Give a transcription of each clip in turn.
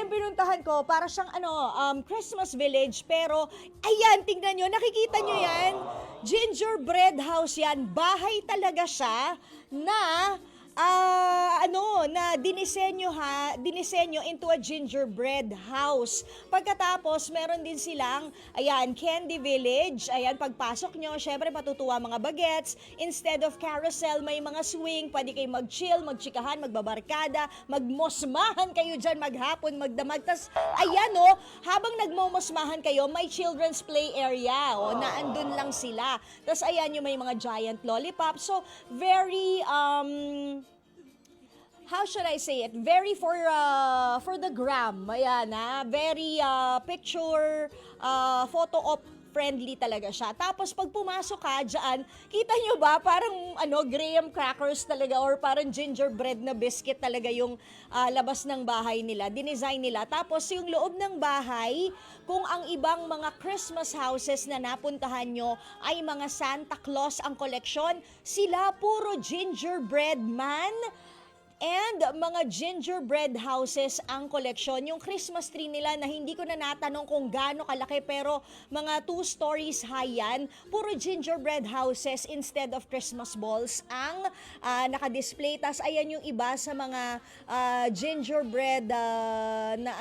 Kaya yung pinuntahan ko, para siyang Christmas village. Pero, ayan, tingnan nyo, nakikita nyo yan? Gingerbread house yan. Bahay talaga siya na dinisenyo into a gingerbread house. Pagkatapos, meron din silang, ayan, candy village. Ayan, pagpasok nyo, syempre patutuwa mga bagets. Instead of carousel, may mga swing. Pwede kayo mag-chill, magchikahan, magbabarkada, magmosmahan kayo dyan, maghapon, magdamag. Tas, ayan habang nagmomosmahan kayo, may children's play area. Naandun lang sila. Tas, ayan yung may mga giant lollipop. So, very, how should I say it? Very for the gram. Ayan very picture photo op friendly talaga siya. Tapos pag pumasok ka diyan, kita nyo ba parang graham crackers talaga or parang gingerbread na biscuit talaga yung labas ng bahay nila, dinesign nila. Tapos yung loob ng bahay, kung ang ibang mga Christmas houses na napuntahan nyo ay mga Santa Claus ang koleksyon, sila puro gingerbread man. And mga gingerbread houses ang koleksyon. Yung Christmas tree nila na hindi ko na natanong kung gaano kalaki pero mga 2 stories high yan. Puro gingerbread houses instead of Christmas balls ang nakadisplay. Tas ayan yung iba sa mga gingerbread na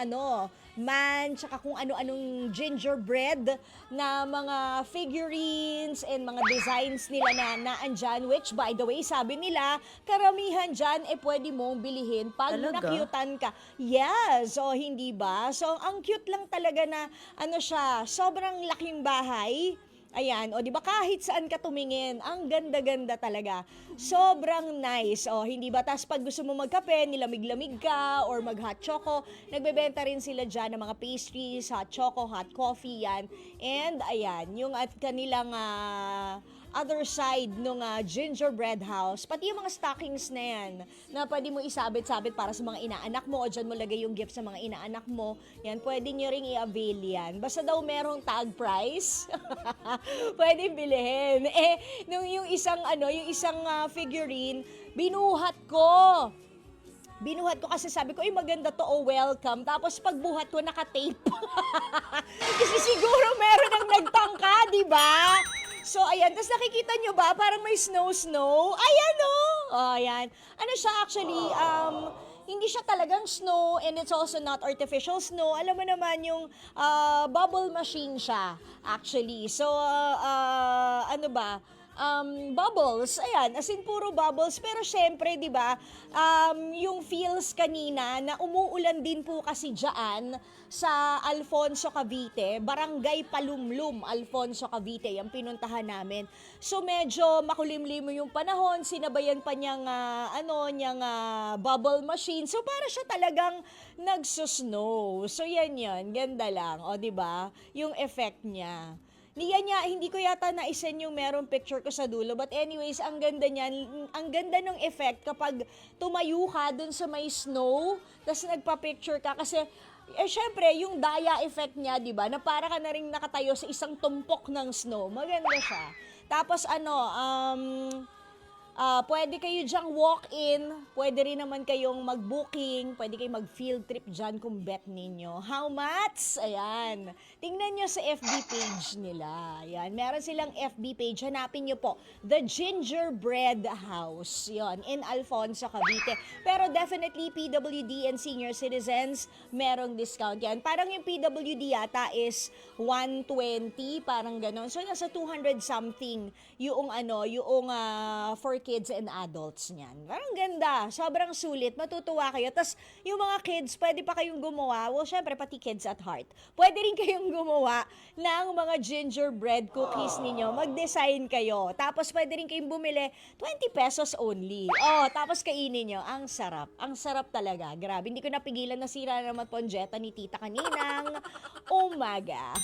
man, tsaka kung ano-anong gingerbread na mga figurines and mga designs nila na naandyan, which by the way, sabi nila, karamihan dyan pwede mong bilihin pag nakyutan ka. Yes, hindi ba? So, ang cute lang talaga na, siya, sobrang laking bahay. Ayan, di ba kahit saan ka tumingin, ang ganda-ganda talaga. Sobrang nice. Hindi ba? Tas pag gusto mo magkape, nilamig-lamig ka or mag-hot choco, nagbebenta rin sila dyan ng mga pastries, hot choco, hot coffee, yan. And ayan, yung at kanilang other side nung gingerbread house, pati yung mga stockings na yan, na pwede mo isabit-sabit para sa mga inaanak mo o dyan mo lagay yung gift sa mga inaanak mo, yan, pwede nyo ring i-avail yan. Basta daw merong tag price, pwede bilhin. Yung isang figurine, binuhat ko kasi sabi ko, maganda to, welcome. Tapos pagbuhat ko, naka-tape. Kasi siguro meron ang nagtangka, di ba? So, ayan. Tapos nakikita nyo ba? Parang may snow. Ayan, ayan. Siya actually, hindi siya talagang snow and it's also not artificial snow. Alam mo naman yung bubble machine siya, actually. So, bubbles, ayan, as in puro bubbles, pero syempre, di ba, yung feels kanina na umuulan din po kasi dyan sa Alfonso Cavite, Barangay Palumlum, Alfonso Cavite, yung pinuntahan namin. So medyo makulimlim yung panahon, sinabayan pa niyang, bubble machine, so para siya talagang nagsusnow. So yan, ganda lang, di ba, yung effect niya. Hindi ko yata na-send yung merong picture ko sa dulo. But anyways, ang ganda niyan. Ang ganda ng effect kapag tumayo ka dun sa may snow, tapos nagpa-picture ka. Kasi, syempre, yung daya effect niya, di ba, na para ka na rin nakatayo sa isang tumpok ng snow. Maganda siya. Tapos, pwede kayo dyang walk-in, pwede rin naman kayong mag-booking, pwede kayong mag-field trip dyan kung bet ninyo. How much? Ayan. Tingnan nyo sa FB page nila. Ayan. Meron silang FB page. Hanapin nyo po. The Gingerbread House. Yon, in Alfonso, Cavite. Pero definitely, PWD and senior citizens, merong discount yan. Parang yung PWD yata is 120, parang ganon. So, nasa 200 something yung for kids and adults niyan. Parang ganda. Sobrang sulit. Matutuwa kayo. Tapos, yung mga kids, pwede pa kayong gumawa. Well, syempre, pati kids at heart. Pwede rin kayong gumawa ng mga gingerbread cookies ninyo. Mag-design kayo. Tapos, pwede rin kayong bumili 20 pesos only. Tapos kainin nyo. Ang sarap. Ang sarap talaga. Grabe. Hindi ko napigilan na sira naman ponjeta ni tita kaninang umaga.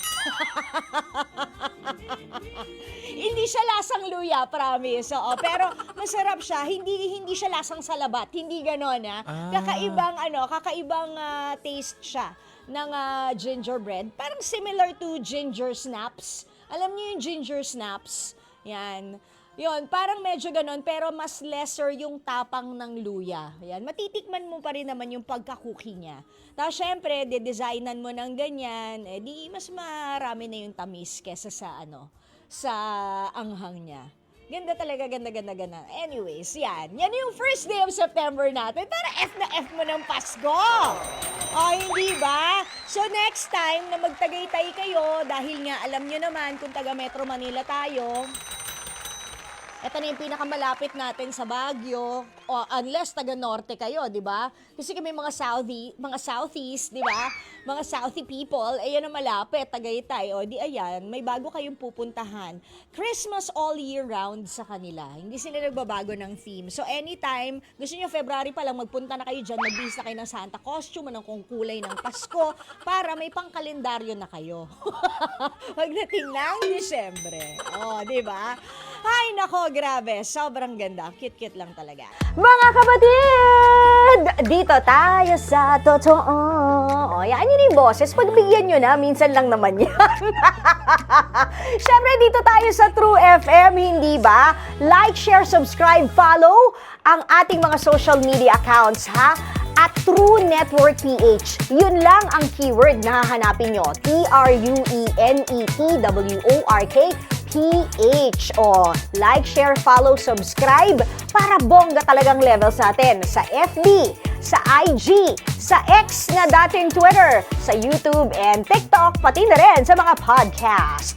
Hindi siya lasang luya, promise. Pero masarap siya. Hindi siya lasang salabat. Hindi gano'n, kakaibang taste siya ng gingerbread. Parang similar to ginger snaps. Alam niyo yung ginger snaps? Yan. Yun, parang medyo ganon, pero mas lesser yung tapang ng luya. Ayan, matitikman mo pa rin naman yung pagka-cookie niya. Tapos, syempre, de-designan mo ng ganyan, eh di mas marami na yung tamis kesa sa sa anghang niya. Ganda talaga, ganda. Anyways, yan. Yan yung first day of September natin. Para F na F mo ng Pasko. O, hindi ba? So, next time na magtagaytay kayo, dahil nga alam nyo naman kung taga Metro Manila tayo, ito na yung pinakamalapit natin sa Baguio, o unless taga-norte kayo, di ba? Kasi kami mga southeast, di ba? Mga Southie people, ayan ang malapit, Tagaytay. O di ayan, may bago kayong pupuntahan. Christmas all year round sa kanila. Hindi sila nagbabago ng theme. So anytime, gusto nyo February pa lang, magpunta na kayo dyan, magbihis na kayo ng Santa costume, ng kung kulay ng Pasko, para may pangkalendaryo na kayo. Pagdating ng Disyembre. O, di ba? Ay, nako, grabe. Sobrang ganda. Cute-cute lang talaga. Mga kapatid! Dito tayo sa totoo. O, yan yun yung boses. Pagbigyan nyo na, minsan lang naman yan. Siyempre, dito tayo sa True FM, hindi ba? Like, share, subscribe, follow ang ating mga social media accounts, ha? At True Network PH. Yun lang ang keyword na hahanapin nyo. TrueNetwork PH. O, like, share, follow, subscribe para bongga talagang levels natin sa FB, sa IG, sa X na dating Twitter, sa YouTube and TikTok, pati na rin sa mga podcast.